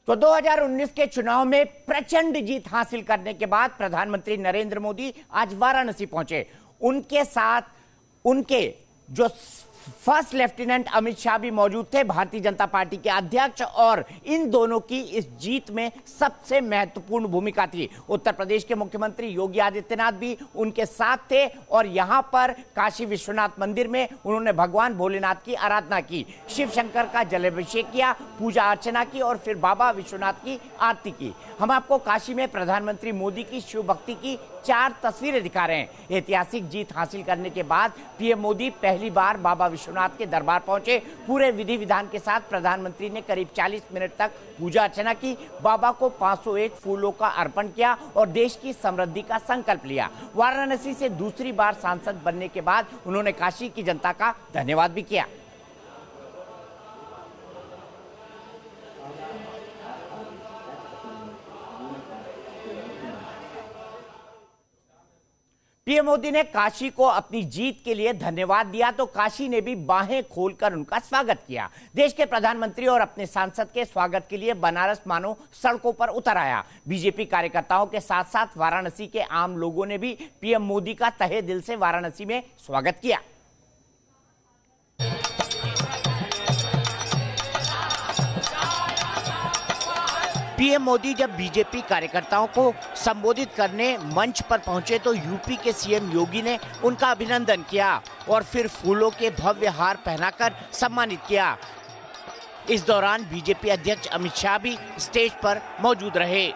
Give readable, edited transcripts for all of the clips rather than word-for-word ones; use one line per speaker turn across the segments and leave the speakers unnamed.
तो 2019 के चुनाव में प्रचंड जीत हासिल करने के बाद प्रधानमंत्री नरेंद्र मोदी आज वाराणसी पहुंचे। उनके साथ उनके जो फर्स्ट लेफ्टिनेंट अमित शाह भी मौजूद थे, भारतीय जनता पार्टी के अध्यक्ष, और इन दोनों की इस जीत में सबसे महत्वपूर्ण भूमिका थी। उत्तर प्रदेश के मुख्यमंत्री योगी आदित्यनाथ भी उनके साथ थे और यहां पर काशी विश्वनाथ मंदिर में उन्होंने भगवान भोलेनाथ की आराधना की, शिव शंकर का जलाभिषेक किया, पूजा अर्चना की और फिर बाबा विश्वनाथ की आरती की। हम आपको काशी में प्रधानमंत्री मोदी की शिव भक्ति की 4 तस्वीरें दिखा रहे हैं। ऐतिहासिक जीत हासिल करने के बाद पीएम मोदी पहली बार बाबा विश्वनाथ के दरबार पहुंचे। पूरे विधि विधान के साथ प्रधानमंत्री ने करीब 40 मिनट तक पूजा अर्चना की, बाबा को 501 फूलों का अर्पण किया और देश की समृद्धि का संकल्प लिया। वाराणसी से दूसरी बार सांसद बनने के बाद उन्होंने काशी की जनता का धन्यवाद भी किया। पीएम मोदी ने काशी को अपनी जीत के लिए धन्यवाद दिया तो काशी ने भी बाहें खोलकर उनका स्वागत किया। देश के प्रधानमंत्री और अपने सांसद के स्वागत के लिए बनारस मानो सड़कों पर उतर आया। बीजेपी कार्यकर्ताओं के साथ साथ वाराणसी के आम लोगों ने भी पीएम मोदी का तहे दिल से वाराणसी में स्वागत किया। पीएम मोदी जब बीजेपी कार्यकर्ताओं को संबोधित करने मंच पर पहुंचे तो यूपी के सीएम योगी ने उनका अभिनंदन किया और फिर फूलों के भव्य हार पहनाकर सम्मानित किया। इस दौरान बीजेपी अध्यक्ष अमित शाह भी स्टेज पर मौजूद रहे।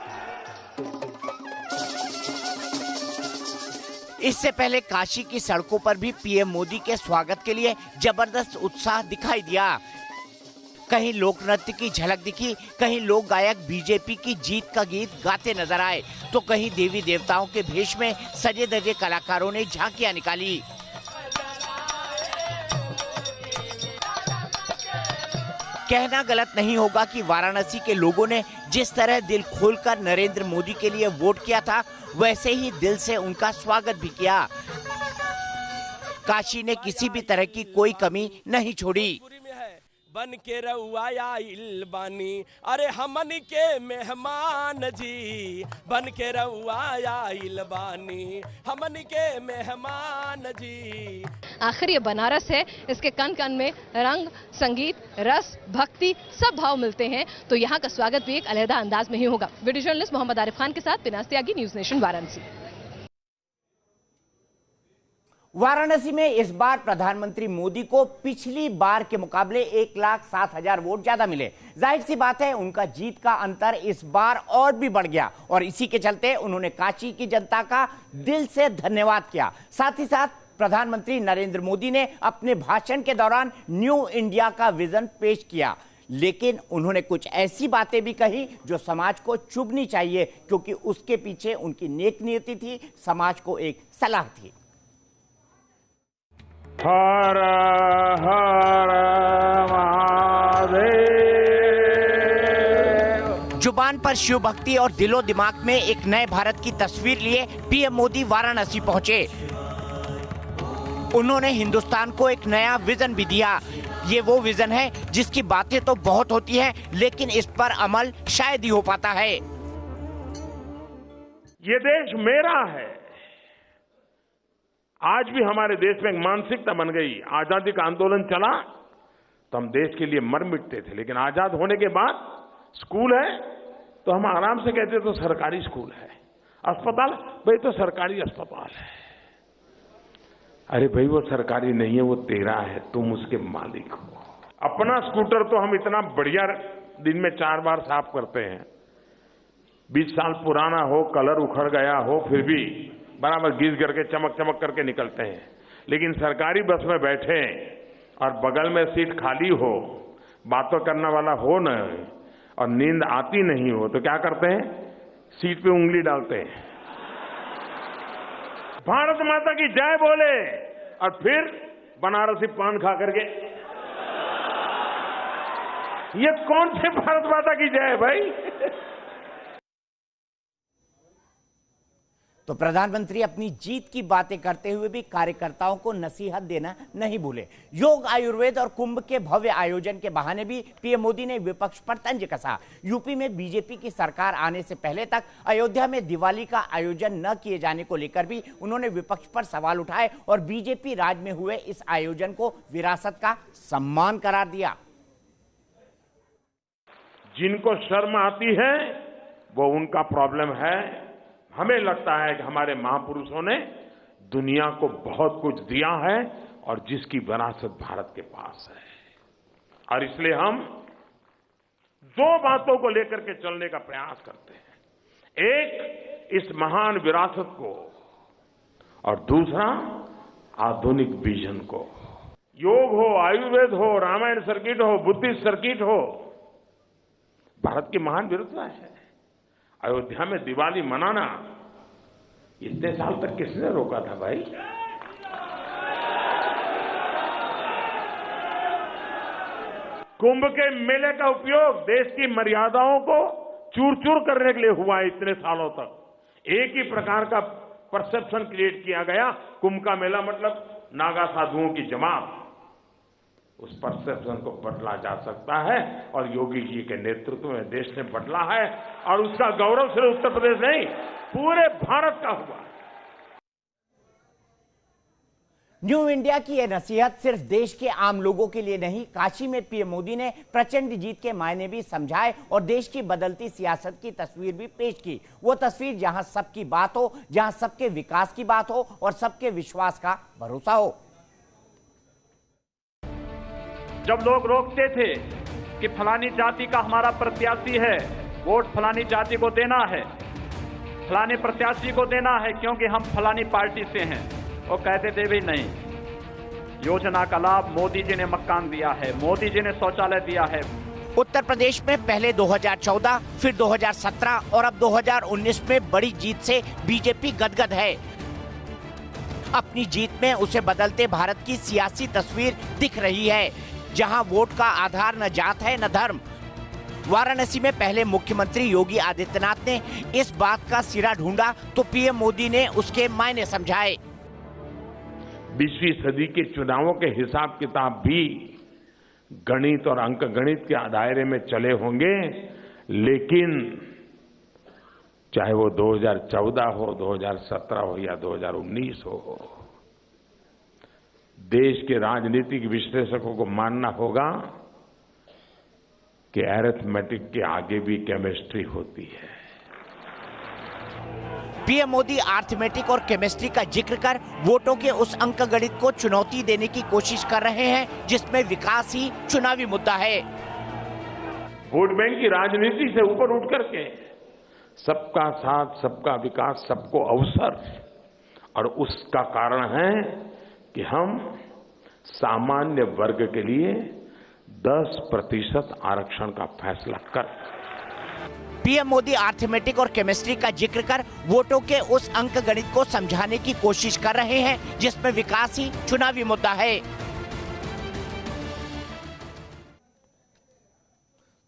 इससे पहले काशी की सड़कों पर भी पीएम मोदी के स्वागत के लिए जबरदस्त उत्साह दिखाई दिया। कहीं लोक नृत्य की झलक दिखी, कहीं लोक गायक बीजेपी की जीत का गीत गाते नजर आए, तो कहीं देवी देवताओं के भेष में सजे धजे कलाकारों ने झांकियां निकाली। कहना गलत नहीं होगा कि वाराणसी के लोगों ने जिस तरह दिल खोलकर नरेंद्र मोदी के लिए वोट किया था, वैसे ही दिल से उनका स्वागत भी किया। काशी ने किसी भी तरह की कोई कमी नहीं छोड़ी।
बन के रउआ आइल बानी, अरे हमन के मेहमान जी, बन के रउआ आइल बानी, हमन के मेहमान जी।
आखिर ये बनारस है, इसके कण कण में रंग, संगीत, रस, भक्ति सब भाव मिलते हैं, तो यहाँ का स्वागत भी एक अलग अंदाज में ही होगा। वीडियो जर्नलिस्ट मोहम्मद आरिफ खान के साथ पिनास त्यागी, न्यूज नेशन वाराणसी।
वाराणसी में इस बार प्रधानमंत्री मोदी को पिछली बार के मुकाबले 1,07,000 वोट ज्यादा मिले। जाहिर सी बात है उनका जीत का अंतर इस बार और भी बढ़ गया और इसी के चलते उन्होंने काशी की जनता का दिल से धन्यवाद किया। साथ ही साथ प्रधानमंत्री नरेंद्र मोदी ने अपने भाषण के दौरान न्यू इंडिया का विजन पेश किया, लेकिन उन्होंने कुछ ऐसी बातें भी कही जो समाज को चुभनी चाहिए, क्योंकि उसके पीछे उनकी नेक नियति थी, समाज को एक सलाह थी।
हर हर महादेव।
जुबान पर शिव भक्ति और दिलो दिमाग में एक नए भारत की तस्वीर लिए पीएम मोदी वाराणसी पहुंचे। उन्होंने हिंदुस्तान को एक नया विजन भी दिया। ये वो विजन है जिसकी बातें तो बहुत होती हैं, लेकिन इस पर अमल शायद ही हो पाता है।
ये देश मेरा है। आज भी हमारे देश में एक मानसिकता बन गई। आजादी का आंदोलन चला तो हम देश के लिए मर मिटते थे, लेकिन आजाद होने के बाद स्कूल है तो हम आराम से कहते तो सरकारी स्कूल है, अस्पताल भाई तो सरकारी अस्पताल है। अरे भाई वो सरकारी नहीं है, वो तेरा है, तुम उसके मालिक हो। अपना स्कूटर तो हम इतना बढ़िया दिन में 4 बार साफ करते हैं, 20 साल पुराना हो, कलर उखड़ गया हो, फिर भी बराबर घिस करके चमक चमक करके निकलते हैं। लेकिन सरकारी बस में बैठे और बगल में सीट खाली हो, बातों करने वाला हो न, और नींद आती नहीं हो, तो क्या करते हैं? सीट पे उंगली डालते हैं, भारत माता की जय बोले, और फिर बनारसी पान खा करके। ये कौन से भारत माता की जय है भाई?
तो प्रधानमंत्री अपनी जीत की बातें करते हुए भी कार्यकर्ताओं को नसीहत देना नहीं भूले। योग, आयुर्वेद और कुंभ के भव्य आयोजन के बहाने भी पीएम मोदी ने विपक्ष पर तंज कसा। यूपी में बीजेपी की सरकार आने से पहले तक अयोध्या में दिवाली का आयोजन न किए जाने को लेकर भी उन्होंने विपक्ष पर सवाल उठाए और बीजेपी राज में हुए इस आयोजन को विरासत का सम्मान करार दिया।
जिनको शर्म आती है वो उनका प्रॉब्लम है। हमें लगता है कि हमारे महापुरुषों ने दुनिया को बहुत कुछ दिया है और जिसकी विरासत भारत के पास है, और इसलिए हम दो बातों को लेकर के चलने का प्रयास करते हैं। एक, इस महान विरासत को, और दूसरा, आधुनिक विजन को। योग हो, आयुर्वेद हो, रामायण सर्किट हो, बुद्धिस्ट सर्किट हो, भारत की महान विरासत है। अयोध्या में दिवाली मनाना इतने साल तक किसने रोका था भाई? कुंभ के मेले का उपयोग देश की मर्यादाओं को चूर चूर करने के लिए हुआ है इतने सालों तक। एक ही प्रकार का परसेप्शन क्रिएट किया गया, कुंभ का मेला मतलब नागा साधुओं की जमात। उस परसेप्शन को बदला जा सकता है और योगी जी के नेतृत्व में देश ने बदला है, और उसका गौरव सिर्फ उत्तर प्रदेश नहीं, पूरे भारत का हुआ।
न्यू इंडिया की यह नसीहत सिर्फ देश के आम लोगों के लिए नहीं, काशी में पीएम मोदी ने प्रचंड जीत के मायने भी समझाए और देश की बदलती सियासत की तस्वीर भी पेश की। वो तस्वीर जहां सबकी बात हो, जहां सबके विकास की बात हो और सबके विश्वास का भरोसा हो।
जब लोग रोकते थे कि फलानी जाति का हमारा प्रत्याशी है, वोट फलानी जाति को देना है, फलाने प्रत्याशी को देना है क्योंकि हम फलानी पार्टी से हैं, वो कहते थे भी नहीं, योजना का लाभ मोदी जी ने मकान दिया है, मोदी जी ने शौचालय दिया है।
उत्तर प्रदेश में पहले 2014, फिर 2017 और अब 2019 में बड़ी जीत से बीजेपी गदगद है। अपनी जीत में उसे बदलते भारत की सियासी तस्वीर दिख रही है, जहां वोट का आधार न जात है न धर्म। वाराणसी में पहले मुख्यमंत्री योगी आदित्यनाथ ने इस बात का सिरा ढूंढा तो पीएम मोदी ने उसके मायने समझाए।
20वीं सदी के चुनावों के हिसाब किताब भी गणित और अंक गणित के दायरे में चले होंगे, लेकिन चाहे वो 2014 हो, 2017 हो या 2019 हो, देश के राजनीतिक विश्लेषकों को मानना होगा कि अरिथमेटिक के आगे भी केमिस्ट्री होती है।
पीएम मोदी अरिथमेटिक और केमिस्ट्री का जिक्र कर वोटों के उस अंक गणित को चुनौती देने की कोशिश कर रहे हैं जिसमें विकास ही चुनावी मुद्दा है।
वोट बैंक की राजनीति से ऊपर उठ करके सबका साथ, सबका विकास, सबको अवसर, और उसका कारण है कि हम सामान्य वर्ग के लिए 10% आरक्षण का फैसला कर।
पीएम मोदी अरिथमेटिक और केमिस्ट्री का जिक्र कर वोटों के उस अंक गणित को समझाने की कोशिश कर रहे हैं जिसमें विकास ही चुनावी मुद्दा है।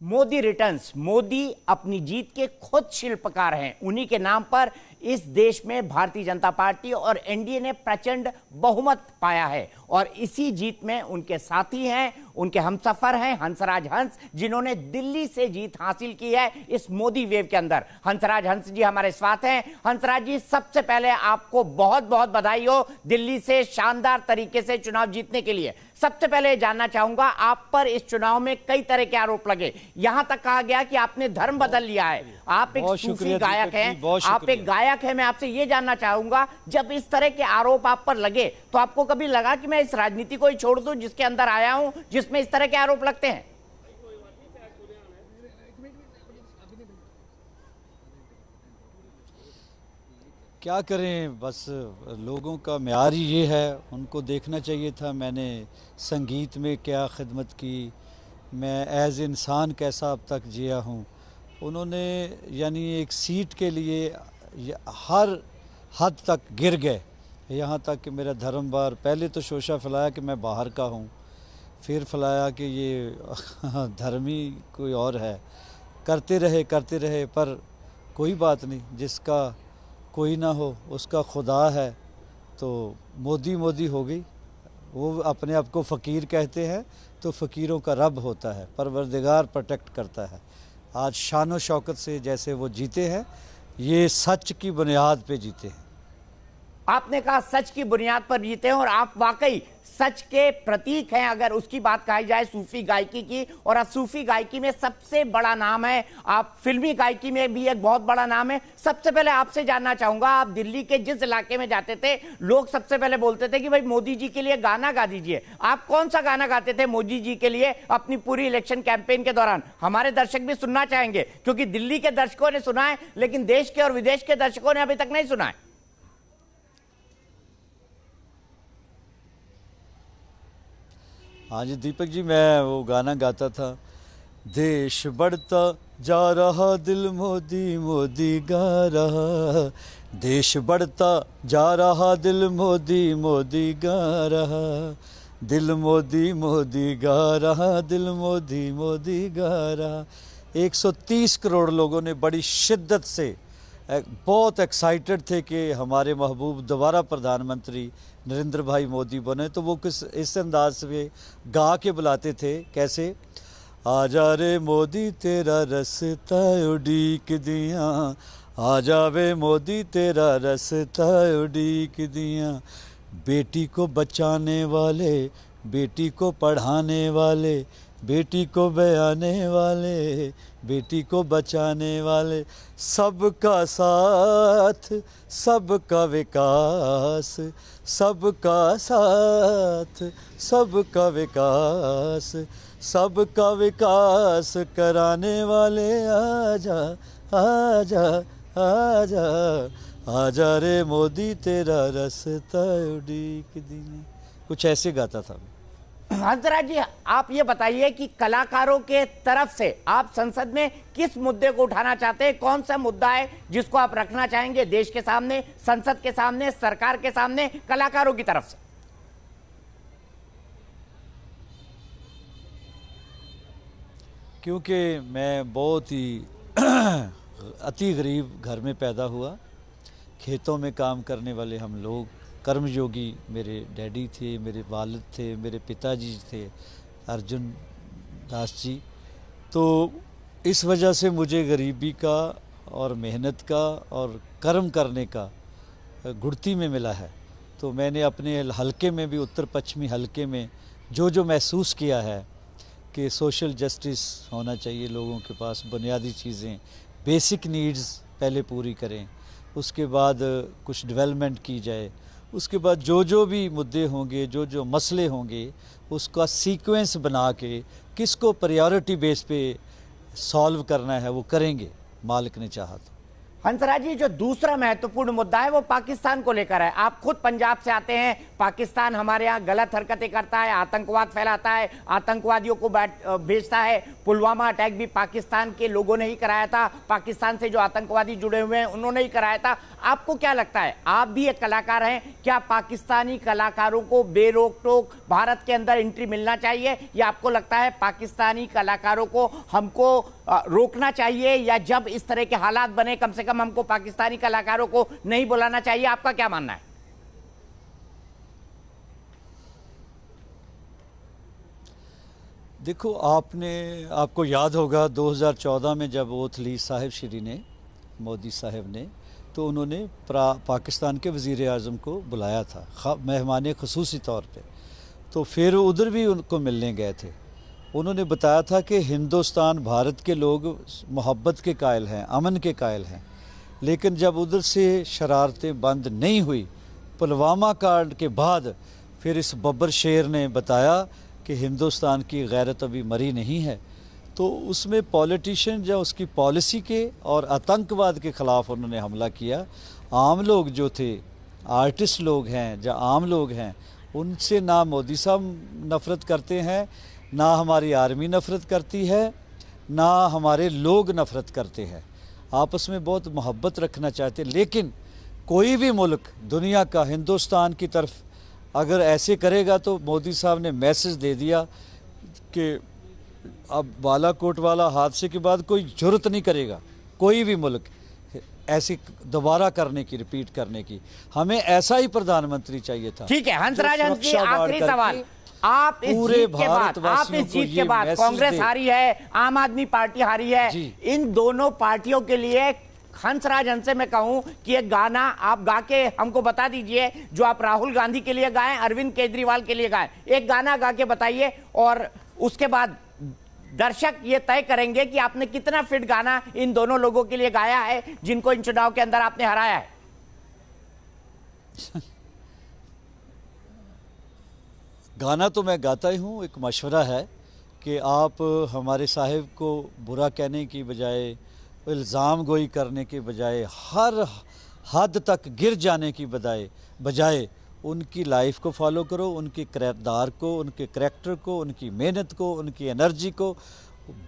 मोदी रिटर्न्स, मोदी अपनी जीत के खुद शिल्पकार हैं। उन्हीं के नाम पर इस देश में भारतीय जनता पार्टी और एनडीए ने प्रचंड बहुमत पाया है और इसी जीत में उनके साथी हैं, उनके हमसफर हैं हंसराज हंस, जिन्होंने दिल्ली से जीत हासिल की है इस मोदी वेव के अंदर। हंसराज हंस जी हमारे साथ हैं। हंसराज जी, सबसे पहले आपको बहुत बहुत बधाई हो दिल्ली से शानदार तरीके से चुनाव जीतने के लिए। सबसे पहले जानना चाहूंगा, आप पर इस चुनाव में कई तरह के आरोप लगे, यहां तक कहा गया कि आपने धर्म बदल लिया है, आप एक सूफी गायक हैं, आप एक गायक हैं। मैं आपसे ये जानना चाहूंगा, जब इस तरह के आरोप आप पर लगे तो आपको कभी लगा कि मैं इस राजनीति को ही छोड़ दूं जिसके अंदर आया हूं, जिसमें इस तरह के आरोप लगते हैं?
क्या करें, बस लोगों का म्यार ही ये है, उनको देखना चाहिए था मैंने संगीत में क्या खिदमत की, मैं एज इंसान कैसा अब तक जिया हूँ। उन्होंने यानी एक सीट के लिए हर हद तक गिर गए, यहाँ तक कि मेरा धर्मवार पहले तो शोशा फैलाया कि मैं बाहर का हूँ, फिर फैलाया कि ये धर्मी कोई और है। करते रहे, पर कोई बात नहीं, जिसका कोई ना हो उसका खुदा है, तो मोदी मोदी हो गई। वो अपने आप को फ़कीर कहते हैं, तो फ़कीरों का रब होता है, परवरदिगार प्रोटेक्ट करता है। आज शान व शौकत से जैसे वो जीते हैं, ये सच की बुनियाद पे जीते हैं।
आपने कहा सच की बुनियाद पर जीते हैं, और आप वाकई सच के प्रतीक हैं अगर उसकी बात कही जाए सूफी गायकी की। और अब सूफी गायकी में सबसे बड़ा नाम है, आप फिल्मी गायकी में भी एक बहुत बड़ा नाम है। सबसे पहले आपसे जानना चाहूंगा, आप दिल्ली के जिस इलाके में जाते थे, लोग सबसे पहले बोलते थे कि भाई मोदी जी के लिए गाना गा दीजिए। आप कौन सा गाना गाते थे मोदी जी के लिए अपनी पूरी इलेक्शन कैंपेन के दौरान? हमारे दर्शक भी सुनना चाहेंगे, क्योंकि दिल्ली के दर्शकों ने सुना है, लेकिन देश के और विदेश के दर्शकों ने अभी तक नहीं सुना है।
हाँ जी दीपक जी, मैं वो गाना गाता था, देश बढ़ता जा रहा दिल मोदी मोदी गा रहा, देश बढ़ता जा रहा दिल मोदी मोदी गा रहा, दिल मोदी मोदी गा रहा, दिल मोदी मोदी गा रहा। 130 करोड़ लोगों ने बड़ी शिद्दत से बहुत एक्साइटेड थे कि हमारे महबूब दोबारा प्रधानमंत्री नरेंद्र भाई मोदी बने। तो वो किस इस अंदाज से गा के बुलाते थे, कैसे, आजा रे मोदी तेरा रास्ता उड़ीक दिया, आजा वे मोदी तेरा रास्ता उड़ीक दिया, बेटी को बचाने वाले, बेटी को पढ़ाने वाले, बेटी को बयाने वाले, बेटी को बचाने वाले, सबका साथ सबका विकास, सबका साथ सबका विकास, सबका विकास कराने वाले, आजा आजा आजा, आजा रे मोदी तेरा रास्ता उड़ीक दिया। कुछ ऐसे गाता था।
हंसराज जी, आप ये बताइए कि कलाकारों के तरफ से आप संसद में किस मुद्दे को उठाना चाहते हैं? कौन सा मुद्दा है जिसको आप रखना चाहेंगे देश के सामने, संसद के सामने, सरकार के सामने, कलाकारों की तरफ से?
क्योंकि मैं बहुत ही अति गरीब घर में पैदा हुआ, खेतों में काम करने वाले हम लोग, कर्मयोगी मेरे डैडी थे, मेरे वालिद थे, मेरे पिताजी थे अर्जुन दास जी। तो इस वजह से मुझे गरीबी का और मेहनत का और कर्म करने का गुड़ती में मिला है। तो मैंने अपने हलके में भी, उत्तर पश्चिमी हलके में जो जो महसूस किया है कि सोशल जस्टिस होना चाहिए, लोगों के पास बुनियादी चीज़ें, बेसिक नीड्स पहले पूरी करें, उसके बाद कुछ डेवलपमेंट की जाए, उसके बाद जो जो भी मुद्दे होंगे, जो जो मसले होंगे, उसका सीक्वेंस बना के किसको प्रायोरिटी बेस पे सॉल्व करना है वो करेंगे, मालिक ने चाहा तो।
हंसराज जी, जो दूसरा महत्वपूर्ण मुद्दा है वो पाकिस्तान को लेकर है। आप खुद पंजाब से आते हैं, पाकिस्तान हमारे यहाँ गलत हरकतें करता है, आतंकवाद फैलाता है, आतंकवादियों को भेजता है। पुलवामा अटैक भी पाकिस्तान के लोगों ने ही कराया था, पाकिस्तान से जो आतंकवादी जुड़े हुए हैं उन्होंने ही कराया था। आपको क्या लगता है, आप भी एक कलाकार हैं, क्या पाकिस्तानी कलाकारों को बेरोक टोक भारत के अंदर एंट्री मिलना चाहिए, या आपको लगता है पाकिस्तानी कलाकारों को हमको रोकना चाहिए, या जब इस तरह के हालात बने कम से कम हमको पाकिस्तानी कलाकारों को नहीं बुलाना चाहिए? आपका क्या मानना है?
देखो, आपको याद होगा 2014 में जब ओथ ली साहिब श्री ने, मोदी साहब ने, तो उन्होंने पाकिस्तान के वज़ीर आज़म को बुलाया था मेहमान ख़ुसूसी तौर पे। तो फिर उधर भी उनको मिलने गए थे। उन्होंने बताया था कि हिंदुस्तान, भारत के लोग मोहब्बत के कायल हैं, अमन के कायल हैं, लेकिन जब उधर से शरारतें बंद नहीं हुई, पुलवामा कांड के बाद फिर इस बब्बर शेर ने बताया कि हिंदुस्तान की गैरत अभी मरी नहीं है। तो उसमें पॉलिटिशियन या उसकी पॉलिसी के और आतंकवाद के ख़िलाफ़ उन्होंने हमला किया। आम लोग जो थे, आर्टिस्ट लोग हैं या आम लोग हैं, उनसे ना मोदी साहब नफ़रत करते हैं, ना हमारी आर्मी नफ़रत करती है, ना हमारे लोग नफ़रत करते हैं, आपस में बहुत मोहब्बत रखना चाहते। लेकिन कोई भी मुल्क दुनिया का हिंदुस्तान की तरफ अगर ऐसे करेगा तो मोदी साहब ने मैसेज दे दिया कि अब बालाकोट वाला हादसे के बाद कोई जुर्रत नहीं करेगा, कोई भी मुल्क ऐसी दोबारा करने की, रिपीट करने की। हमें ऐसा ही प्रधानमंत्री चाहिए था।
ठीक है, हंसराज हंस जी, आखिरी सवाल। आप इस जीत के बाद कांग्रेस हारी है, आम आदमी पार्टी हारी है, इन दोनों पार्टियों के लिए हंसराज हंस से मैं कहूं कि एक गाना आप गा के हमको बता दीजिए, जो आप राहुल गांधी के लिए गाएं, अरविंद केजरीवाल के लिए गाएं, एक गाना गा के बताइए, और उसके बाद दर्शक ये तय करेंगे कि आपने कितना फिट गाना इन दोनों लोगों के लिए गाया है जिनको इन चुनाव के अंदर आपने हराया है।
गाना तो मैं गाता ही हूँ। एक मशवरा है कि आप हमारे साहिब को बुरा कहने की बजाय, इल्ज़ाम गोई करने के बजाय, हर हद तक गिर जाने की बजाय उनकी लाइफ को फॉलो करो, उनके किरदार को, उनके करैक्टर को, उनकी मेहनत को, उनकी एनर्जी को।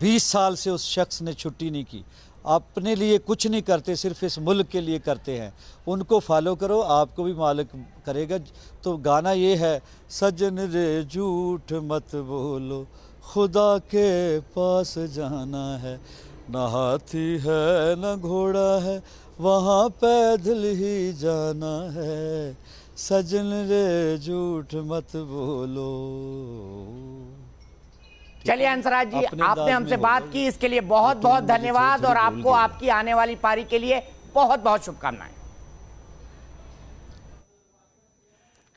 20 साल से उस शख्स ने छुट्टी नहीं की, अपने लिए कुछ नहीं करते, सिर्फ इस मुल्क के लिए करते हैं। उनको फॉलो करो, आपको भी मालिक करेगा। तो गाना ये है, सजन रे झूठ मत बोलो, खुदा के पास जाना है, न हाथी है न घोड़ा है, वहाँ पैदल ही जाना है, सजन रे झूठ मत बोलो।
चलिए हंसराज जी, आपने हमसे बात की, इसके लिए बहुत बहुत धन्यवाद, और आपको आपकी आने वाली पारी के लिए बहुत बहुत शुभकामनाएं।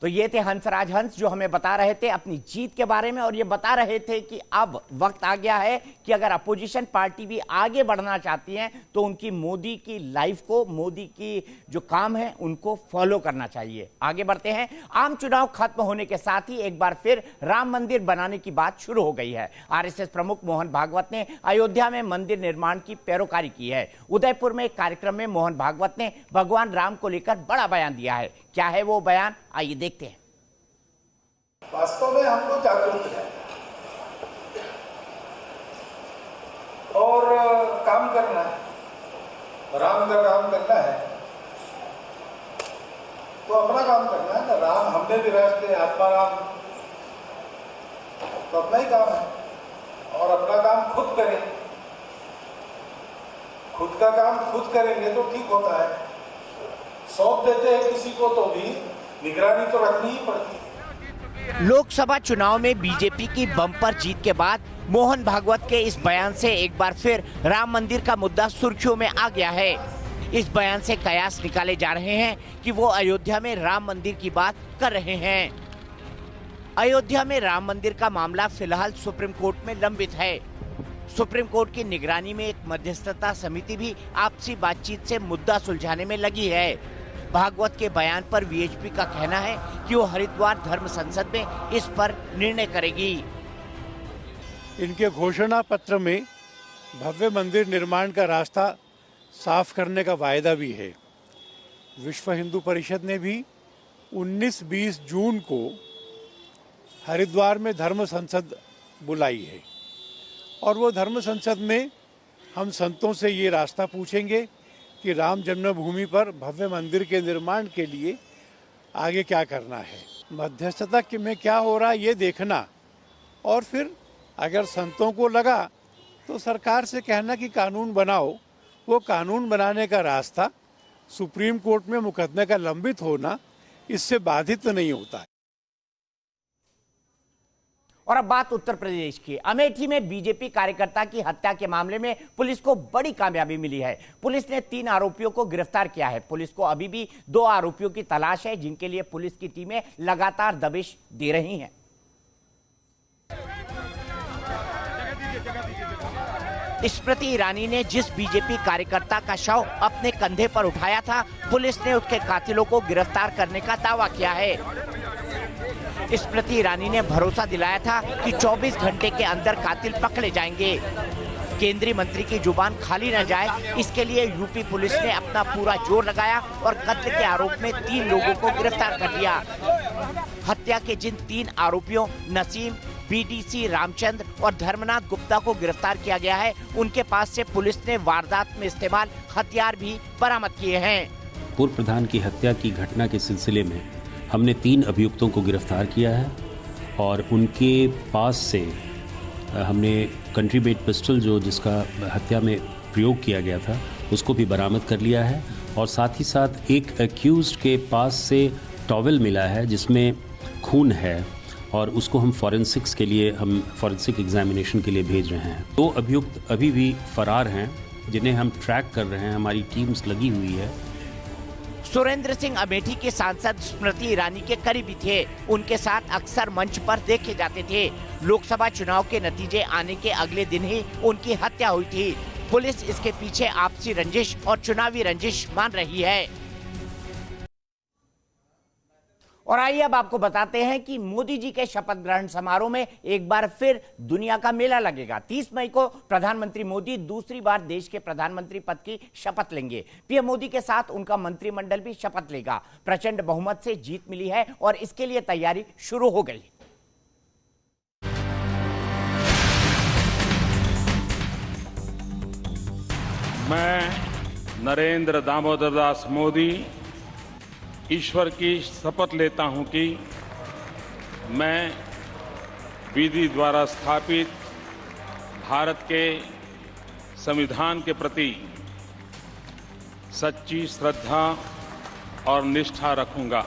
तो ये थे हंसराज हंस, जो हमें बता रहे थे अपनी जीत के बारे में, और ये बता रहे थे कि अब वक्त आ गया है कि अगर अपोजिशन पार्टी भी आगे बढ़ना चाहती है तो उनकी मोदी की लाइफ को, मोदी की जो काम है उनको फॉलो करना चाहिए। आगे बढ़ते हैं। आम चुनाव खत्म होने के साथ ही एक बार फिर राम मंदिर बनाने की बात शुरू हो गई है। आरएसएस प्रमुख मोहन भागवत ने अयोध्या में मंदिर निर्माण की पैरोकारी की है। उदयपुर में एक कार्यक्रम में मोहन भागवत ने भगवान राम को लेकर बड़ा बयान दिया है। क्या है वो बयान, आइए देखते हैं।
वास्तव में हमको जागरूक है और काम करना है, राम का काम करना है, तो अपना काम करना है ना। राम हमने भी रास्ते, आत्मा राम, तो अपना ही काम है, और अपना काम खुद करें। खुद का काम खुद करेंगे तो ठीक होता है। सौंप देते हैं किसी को तो भी निगरानी तो रखनी ही पड़ती है।
लोकसभा चुनाव में बीजेपी की बम्पर जीत के बाद मोहन भागवत के इस बयान से एक बार फिर राम मंदिर का मुद्दा सुर्खियों में आ गया है। इस बयान से कयास निकाले जा रहे हैं कि वो अयोध्या में राम मंदिर की बात कर रहे हैं। अयोध्या में राम मंदिर का मामला फिलहाल सुप्रीम कोर्ट में लंबित है। सुप्रीम कोर्ट की निगरानी में एक मध्यस्थता समिति भी आपसी बातचीत से मुद्दा सुलझाने में लगी है। भागवत के बयान पर वीएचपी का कहना है कि वो हरिद्वार धर्म संसद में इस पर निर्णय करेगी।
इनके घोषणा पत्र में भव्य मंदिर निर्माण का रास्ता साफ करने का वायदा भी है। विश्व हिंदू परिषद ने भी 19-20 जून को हरिद्वार में धर्म संसद बुलाई है, और वो धर्म संसद में हम संतों से ये रास्ता पूछेंगे कि राम जन्मभूमि पर भव्य मंदिर के निर्माण के लिए आगे क्या करना है। मध्यस्थता में क्या हो रहा है ये देखना, और फिर अगर संतों को लगा तो सरकार से कहना कि कानून बनाओ। वो कानून बनाने का रास्ता सुप्रीम कोर्ट में मुकदमे का लंबित होना इससे बाधित नहीं होता है।
और अब बात उत्तर प्रदेश की। अमेठी में बीजेपी कार्यकर्ता की हत्या के मामले में पुलिस को बड़ी कामयाबी मिली है। पुलिस ने 3 आरोपियों को गिरफ्तार किया है। पुलिस को अभी भी 2 आरोपियों की तलाश है, जिनके लिए पुलिस की टीमें लगातार दबिश दे रही हैं। स्मृति ईरानी ने जिस बीजेपी कार्यकर्ता का शव अपने कंधे पर उठाया था, पुलिस ने उसके कातिलों को गिरफ्तार करने का दावा किया है। स्मृति ईरानी ने भरोसा दिलाया था कि 24 घंटे के अंदर कातिल पकड़े जाएंगे। केंद्रीय मंत्री की जुबान खाली न जाए, इसके लिए यूपी पुलिस ने अपना पूरा जोर लगाया और कत्ल के आरोप में 3 लोगों को गिरफ्तार कर लिया। हत्या के जिन 3 आरोपियों नसीम, बीडीसी रामचंद्र और धर्मनाथ गुप्ता को गिरफ्तार किया गया है, उनके पास से पुलिस ने वारदात में इस्तेमाल हथियार भी बरामद किए हैं।
पूर्व प्रधान की हत्या की घटना के सिलसिले में हमने 3 अभियुक्तों को गिरफ्तार किया है, और उनके पास से हमने कंट्री मेड पिस्टल, जो जिसका हत्या में प्रयोग किया गया था, उसको भी बरामद कर लिया है। और साथ ही साथ एक एक्यूज्ड के पास से टॉवेल मिला है जिसमें खून है और उसको हम फॉरेंसिक्स के लिए, हम फॉरेंसिक एग्जामिनेशन के लिए भेज रहे हैं। 2 अभियुक्त अभी भी फरार हैं जिन्हें हम ट्रैक कर रहे हैं, हमारी टीम्स लगी हुई है।
सुरेंद्र सिंह अमेठी के सांसद स्मृति ईरानी के करीबी थे, उनके साथ अक्सर मंच पर देखे जाते थे। लोकसभा चुनाव के नतीजे आने के अगले दिन ही उनकी हत्या हुई थी। पुलिस इसके पीछे आपसी रंजिश और चुनावी रंजिश मान रही है। और आइए अब आपको बताते हैं कि मोदी जी के शपथ ग्रहण समारोह में एक बार फिर दुनिया का मेला लगेगा। 30 मई को प्रधानमंत्री मोदी दूसरी बार देश के प्रधानमंत्री पद की शपथ लेंगे। पीएम मोदी के साथ उनका मंत्रिमंडल भी शपथ लेगा। प्रचंड बहुमत से जीत मिली है और इसके लिए तैयारी शुरू हो गई।
मैं नरेंद्र दामोदर दास मोदी ईश्वर की शपथ लेता हूं कि मैं विधि द्वारा स्थापित भारत के संविधान के प्रति सच्ची श्रद्धा और निष्ठा रखूंगा।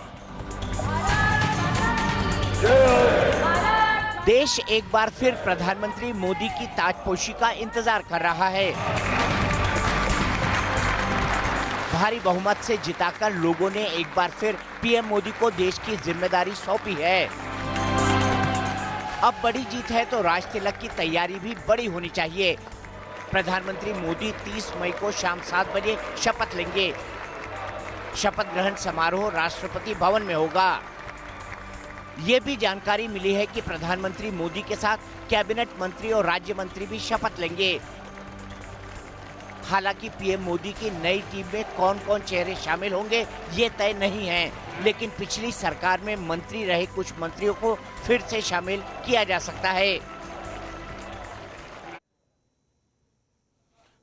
देश एक बार फिर प्रधानमंत्री मोदी की ताजपोशी का इंतजार कर रहा है। भारी बहुमत से जिताकर लोगों ने एक बार फिर पीएम मोदी को देश की जिम्मेदारी सौंपी है। अब बड़ी जीत है तो राज तिलक की तैयारी भी बड़ी होनी चाहिए। प्रधानमंत्री मोदी 30 मई को शाम 7 बजे शपथ लेंगे। शपथ ग्रहण समारोह राष्ट्रपति भवन में होगा। ये भी जानकारी मिली है कि प्रधानमंत्री मोदी के साथ कैबिनेट मंत्री और राज्य मंत्री भी शपथ लेंगे। हालांकि पीएम मोदी की नई टीम में कौन कौन चेहरे शामिल होंगे ये तय नहीं है, लेकिन पिछली सरकार में मंत्री रहे कुछ मंत्रियों को फिर से शामिल किया जा सकता है।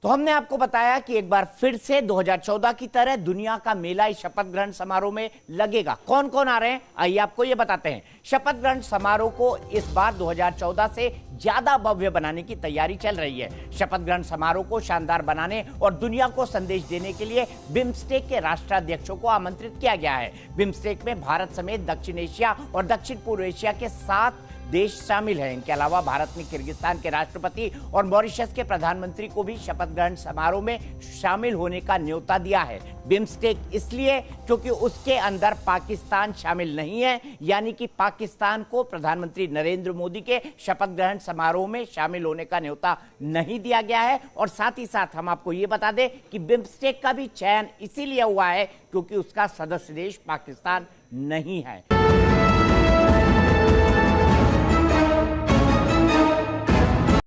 तो हमने आपको बताया कि एक बार फिर से 2014 की तरह दुनिया का मेला इस शपथ ग्रहण समारोह में लगेगा। कौन कौन आ रहे हैं आइए आपको ये बताते हैं। शपथ ग्रहण समारोह को इस बार 2014 से ज्यादा भव्य बनाने की तैयारी चल रही है। शपथ ग्रहण समारोह को शानदार बनाने और दुनिया को संदेश देने के लिए बिम्स्टेक के राष्ट्राध्यक्षों को आमंत्रित किया गया है। बिम्स्टेक में भारत समेत दक्षिण एशिया और दक्षिण पूर्व एशिया के 7 देश शामिल हैं। इनके अलावा भारत ने किर्गिस्तान के राष्ट्रपति और मॉरिशस के प्रधानमंत्री को भी शपथ ग्रहण समारोह में शामिल होने का न्योता दिया है। बिम्स्टेक इसलिए क्योंकि उसके अंदर पाकिस्तान शामिल नहीं है, यानी कि पाकिस्तान को प्रधानमंत्री नरेंद्र मोदी के शपथ ग्रहण समारोह में शामिल होने का न्योता नहीं दिया गया है। और साथ ही साथ हम आपको ये बता दें कि बिम्स्टेक का भी चयन इसीलिए हुआ है क्योंकि उसका सदस्य देश पाकिस्तान नहीं है।